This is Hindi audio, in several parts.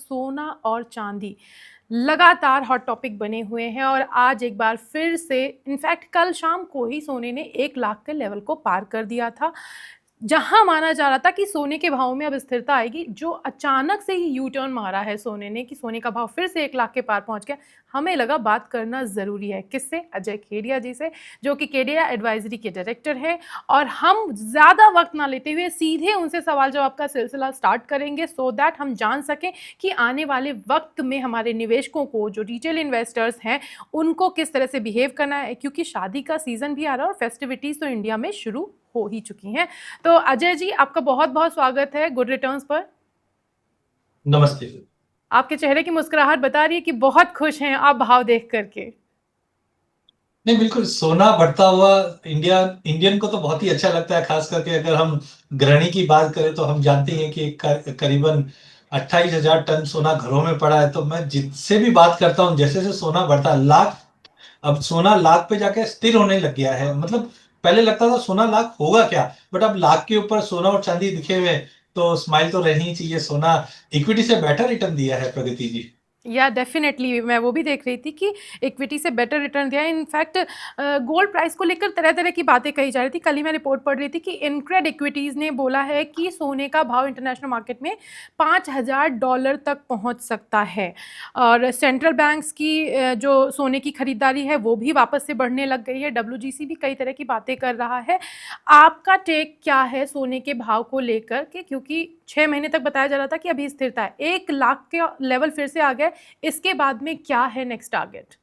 सोना और चांदी लगातार हॉट टॉपिक बने हुए हैं और आज एक बार फिर से इनफैक्ट कल शाम को ही सोने ने 1 लाख के लेवल को पार कर दिया था, जहां माना जा रहा था कि सोने के भाव में अब स्थिरता आएगी। जो अचानक से ही यू टर्न मारा है सोने ने कि सोने का भाव फिर से 1 लाख के पार पहुंच गया। हमें लगा बात करना जरूरी है। किससे? अजय खेड़िया जी से, जो कि खेड़िया एडवाइजरी के डायरेक्टर है। और हम ज्यादा वक्त ना लेते हुए सीधे उनसे सवाल जवाब का सिलसिला स्टार्ट करेंगे सो दैट हम जान सकें कि आने वाले वक्त में हमारे निवेशकों को, जो रिटेल इन्वेस्टर्स हैं, उनको किस तरह से बिहेव करना है, क्योंकि शादी का सीजन भी आ रहा है और फेस्टिविटीज तो इंडिया में शुरू हो ही चुकी हैं। तो अजय जी, आपका बहुत बहुत स्वागत है गुड रिटर्न्स पर। नमस्ते। आपके चेहरे की मुस्कुराहट बता रही है कि बहुत खुश हैं आप भाव देख करके। नहीं, बिल्कुल सोना बढ़ता हुआ इंडियन को तो बहुत ही अच्छा लगता है। खास करके अगर हम गृहिणी की बात करें तो हम जानते हैं कि करीबन 28,000 टन सोना घरों में पड़ा है। तो मैं जिससे भी बात करता हूँ, जैसे जैसे सोना बढ़ता है, लाख, अब सोना लाख पे जाके स्थिर होने लग गया है। मतलब पहले लगता था सोना लाख होगा क्या, बट अब लाख के ऊपर सोना और चांदी दिखे हुए तो स्माइल तो रहनी ही चाहिए। सोना इक्विटी से बेटर रिटर्न दिया है, प्रगति जी। या डेफिनेटली मैं वो भी देख रही थी कि इक्विटी से बेटर रिटर्न दिया है। इनफैक्ट गोल्ड प्राइस को लेकर तरह तरह की बातें कही जा रही थी। कल ही मैं रिपोर्ट पढ़ रही थी कि इनक्रेड इक्विटीज़ ने बोला है कि सोने का भाव इंटरनेशनल मार्केट में $5,000 तक पहुंच सकता है। और सेंट्रल बैंक्स की जो सोने की खरीदारी है वो भी वापस से बढ़ने लग गई है। WGC भी कई तरह की बातें कर रहा है। आपका टेक क्या है सोने के भाव को लेकर के, क्योंकि 6 महीने तक बताया जा रहा था कि अभी स्थिरता है, 1 लाख के लेवल फिर से आ गए, इसके बाद में क्या है नेक्स्ट टारगेट?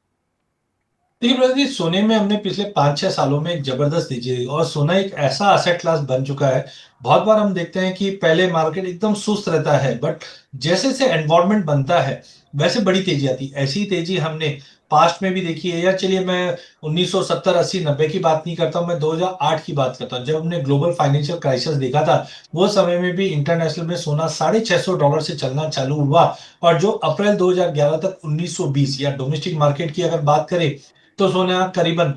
देखिए प्रगति जी, सोने में हमने पिछले 5-6 सालों में एक जबरदस्त तेजी देखी और सोना एक ऐसा असेट क्लास बन चुका है। बहुत बार हम देखते हैं कि पहले मार्केट एकदम सुस्त रहता है, बट जैसे जैसे एनवायरनमेंट बनता है वैसे बड़ी तेजी आती है। ऐसी तेजी हमने पास्ट में भी देखी है। या चलिए, मैं 1970, 80, 90 की बात नहीं करता हूं, मैं 2008 की बात करता हूं, जब हमने ग्लोबल फाइनेंशियल क्राइसिस देखा था। वो समय में भी इंटरनेशनल में सोना $650 से चलना चालू हुआ। और जो अप्रैल 2011 तक 1920, या डोमेस्टिक मार्केट की अगर बात करें तो सोना करीबन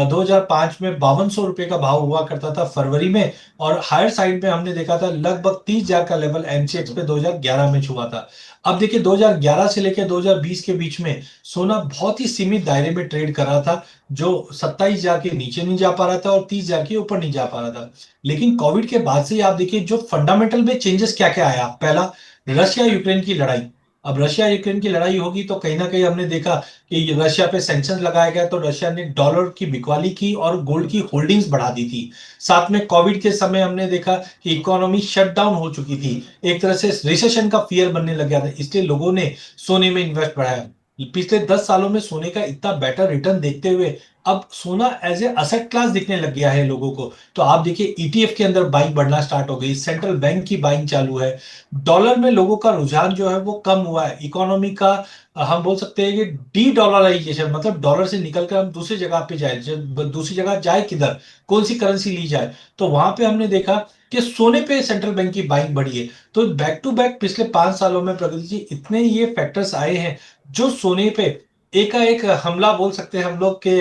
2005 में ₹5200 का भाव हुआ करता था फरवरी में। और हायर साइड में हमने देखा था लगभग 30,000 का लेवल एमसीएक्स पे 2011 में छुआ था। अब देखिए, 2011 से लेकर 2020 के बीच में सोना बहुत ही सीमित दायरे में ट्रेड कर रहा था, जो 27,000 के नीचे नहीं जा पा रहा था और 30,000 के ऊपर नहीं जा पा रहा था। लेकिन कोविड के बाद से आप देखिए जो फंडामेंटल में चेंजेस क्या क्या आया। पहला, रशिया यूक्रेन की लड़ाई। अब रशिया यूक्रेन की लड़ाई होगी तो कहीं ना कहीं हमने देखा कि रशिया पे सैंक्शन लगाया गया, तो रशिया ने डॉलर की बिकवाली की और गोल्ड की होल्डिंग्स बढ़ा दी थी। साथ में कोविड के समय हमने देखा कि इकोनॉमी शट डाउन हो चुकी थी, एक तरह से रिसेशन का फियर बनने लग गया था, इसलिए लोगों ने सोने में इन्वेस्ट बढ़ाया। पिछले 10 सालों में सोने का इतना बेटर रिटर्न देखते हुए अब सोना एज ए असेट क्लास दिखने लग गया है लोगों को। तो आप देखिए, ईटीएफ के अंदर बाइंग बढ़ना स्टार्ट हो गई, सेंट्रल बैंक की बाइंग चालू है। डॉलर में लोगों का रुझान जो है वो कम हुआ है। इकोनॉमी का हम बोल सकते हैं कि डी डॉलराइजेशन, मतलब डॉलर से निकलकर हम दूसरी जगह पे जाए। जब दूसरी जगह जाए किधर, कौन सी करेंसी ली जाए, तो वहां पे हमने देखा कि सोने पे सेंट्रल बैंक की बाइंग बढ़ी है। तो बैक टू बैक पिछले 5 सालों में प्रगति जी इतने ये फैक्टर्स आए हैं जो सोने पे एकाएक हमला बोल सकते हैं हम लोग के।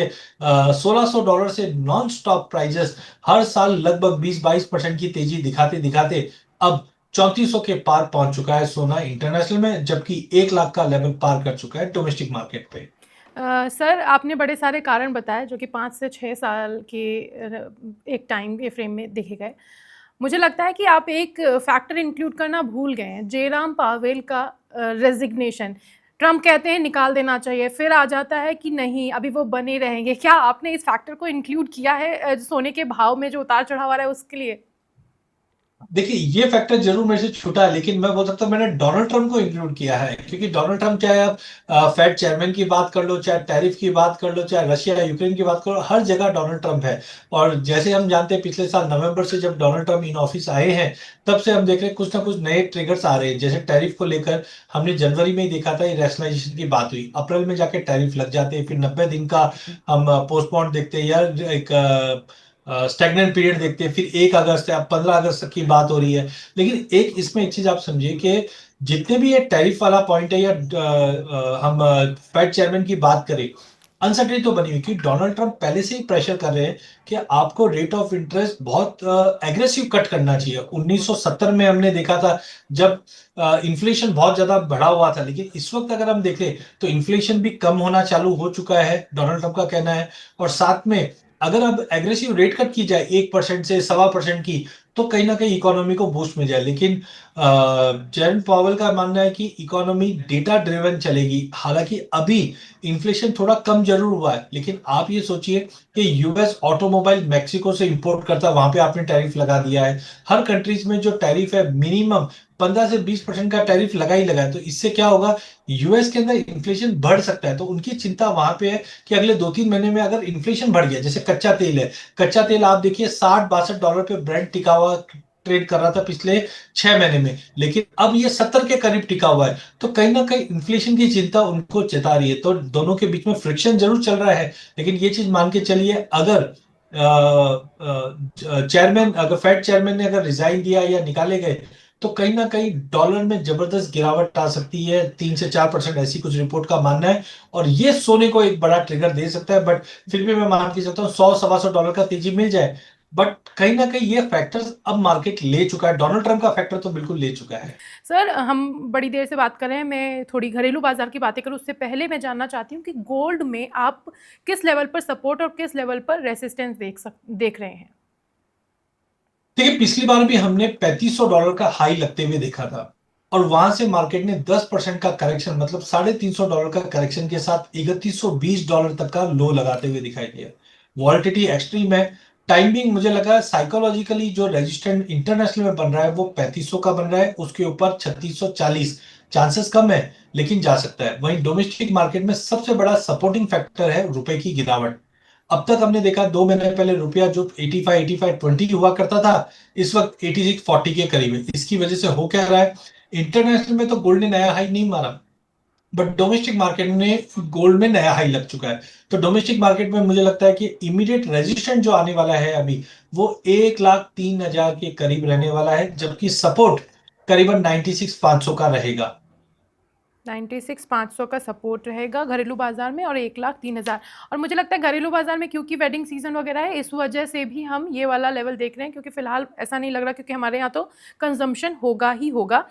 $1,600 से नॉन स्टॉप प्राइजेस हर साल लगभग 20-22% की तेजी दिखाते दिखाते अब 3400 के पार पहुंच चुका है सोना इंटरनेशनल में, जबकि 1 लाख का लेवल पार कर चुका है डोमेस्टिक मार्केट पे। सर, आपने बड़े सारे कारण बताए जो कि 5 से 6 साल के एक टाइम के फ्रेम में देखे गए। मुझे लगता है कि आप एक फैक्टर इंक्लूड करना भूल गए हैं, जेराम पावेल का रेजिग्नेशन। ट्रम्प कहते हैं निकाल देना चाहिए, फिर आ जाता है कि नहीं अभी वो बने रहेंगे। क्या आपने इस फैक्टर को इंक्लूड किया है सोने के भाव में जो उतार चढ़ाव आ रहा है उसके लिए? देखिए, ये फैक्टर जरूर मेरे से छूटा है, लेकिन मैं बोल सकता हूँ मैंने डोनाल्ड ट्रंप को इंक्लूड किया है। क्योंकि डोनाल्ड ट्रंप, चाहे आप फेड चेयरमैन की बात कर लो, चाहे टैरिफ की बात कर लो, चाहे रशिया यूक्रेन की बात कर लो, हर जगह डोनाल्ड ट्रंप है। और जैसे हम जानते हैं, पिछले साल नवंबर से जब डोनाल्ड ट्रंप इन ऑफिस आए हैं, तब से हम देख रहे हैं कुछ ना कुछ नए ट्रिगर्स आ रहे हैं। जैसे टैरिफ को लेकर हमने जनवरी में ही देखा था, ये रैशनलाइजेशन की बात हुई, अप्रैल में जाके टैरिफ लग जाते हैं, फिर 90 दिन का हम पोस्टपोन देखते हैं या एक स्टैग्नेंट पीरियड देखते हैं, फिर 1 अगस्त या 15 अगस्त तक की बात हो रही है। लेकिन एक इसमें एक चीज आप समझिए कि जितने भी ये टैरिफ वाला पॉइंट है, या हम फेड चेयरमैन की बात करें, अनसर्टेनिटी तो बनी हुई कि डोनाल्ड ट्रंप पहले से ही प्रेशर कर रहे हैं कि आपको रेट ऑफ इंटरेस्ट बहुत एग्रेसिव कट करना चाहिए। 1970 में हमने देखा था जब इन्फ्लेशन बहुत ज्यादा बढ़ा हुआ था, लेकिन इस वक्त अगर हम देखें तो इन्फ्लेशन भी कम होना चालू हो चुका है, डोनाल्ड ट्रंप का कहना है। और साथ में अगर अब एग्रेसिव रेट कट की जाए 1% से 1.25% की, तो कहीं ना कहीं इकोनॉमी को बूस्ट मिल जाए। लेकिन जेरम पावेल का मानना है कि इकोनॉमी डेटा ड्रिवन चलेगी। हालांकि अभी इन्फ्लेशन थोड़ा कम जरूर हुआ है, लेकिन आप ये सोचिए कि यूएस ऑटोमोबाइल मैक्सिको से इंपोर्ट करता है, वहां पे आपने टैरिफ लगा दिया है। हर कंट्रीज में जो टैरिफ है मिनिमम 15 से 20% का टैरिफ लगा ही लगा है। तो इससे क्या होगा, यूएस के अंदर इन्फ्लेशन बढ़ सकता है। तो उनकी चिंता वहां पे है कि अगले 2-3 महीने में अगर इन्फ्लेशन बढ़ गया, जैसे कच्चा तेल है, कच्चा तेल आप देखिए $60-62 पे ब्रेंट टिका हुआ ट्रेड कर रहा था पिछले 6 महीने में, लेकिन अब ये 70 के करीब टिका हुआ है। तो कहीं ना कहीं इन्फ्लेशन की चिंता उनको चिता रही है। तो दोनों के बीच में फ्रिक्शन जरूर चल रहा है, लेकिन ये चीज मान के चलिए, अगर चेयरमैन, अगर फेड चेयरमैन ने अगर रिजाइन दिया या निकाले गए, तो कहीं ना कहीं डॉलर में जबरदस्त गिरावट आ सकती है, 3 से 4% ऐसी कुछ रिपोर्ट का मानना है। और ये सोने को एक बड़ा ट्रिगर दे सकता है। बट फिर भी मैं मान के चलता हूँ $100-125 का तेजी मिल जाए। बट कहीं ना कहीं ये फैक्टर्स अब मार्केट ले चुका है, डोनाल्ड ट्रंप का फैक्टर तो बिल्कुल ले चुका है। सर, हम बड़ी देर से बात कर रहे हैं, मैं थोड़ी घरेलू बाजार की बातें करूं उससे पहले मैं जानना चाहती हूं कि गोल्ड में आप किस लेवल पर सपोर्ट और किस लेवल पर रेसिस्टेंस देख रहे हैं। देखिए, पिछली बार भी हमने $3500 का हाई लगते हुए देखा था, और वहां से मार्केट ने 10% का करेक्शन, मतलब $350 का करेक्शन के साथ $3120 तक का लो लगाते हुए दिखाई दिया। वॉलेटिलिटी एक्सट्रीम है। टाइमिंग मुझे लगा साइकोलॉजिकली जो रेजिस्टेंट इंटरनेशनल में बन रहा है वो 3500 का बन रहा है, उसके ऊपर 3640, चांसेस कम है लेकिन जा सकता है। वहीं डोमेस्टिक मार्केट में सबसे बड़ा सपोर्टिंग फैक्टर है रुपए की गिरावट। अब तक हमने देखा 2 महीने पहले रुपया जो 85-20 हुआ करता था, इस वक्त 86-40 के करीब है। इसकी वजह से हो क्या रहा है, इंटरनेशनल में तो गोल्ड ने नया हाई नहीं मारा, बट डोमेस्टिक मार्केट में गोल्ड में नया हाई लग चुका है। तो डोमेस्टिक मार्केट में मुझे लगता है कि इमीडिएट रेजिस्टेंस जो आने वाला है अभी, वो 1,03,000 के करीब रहने वाला है, जबकि सपोर्ट करीबन 96,500 का रहेगा। 96,500 का सपोर्ट रहेगा घरेलू बाजार में और 1,03,000। और मुझे लगता है घरेलू बाजार में क्योंकि वेडिंग सीजन वगैरह है, इस वजह से भी हम ये वाला लेवल देख रहे हैं, क्योंकि फिलहाल ऐसा नहीं लग रहा, क्योंकि हमारे यहाँ तो कंजम्पशन होगा ही होगा।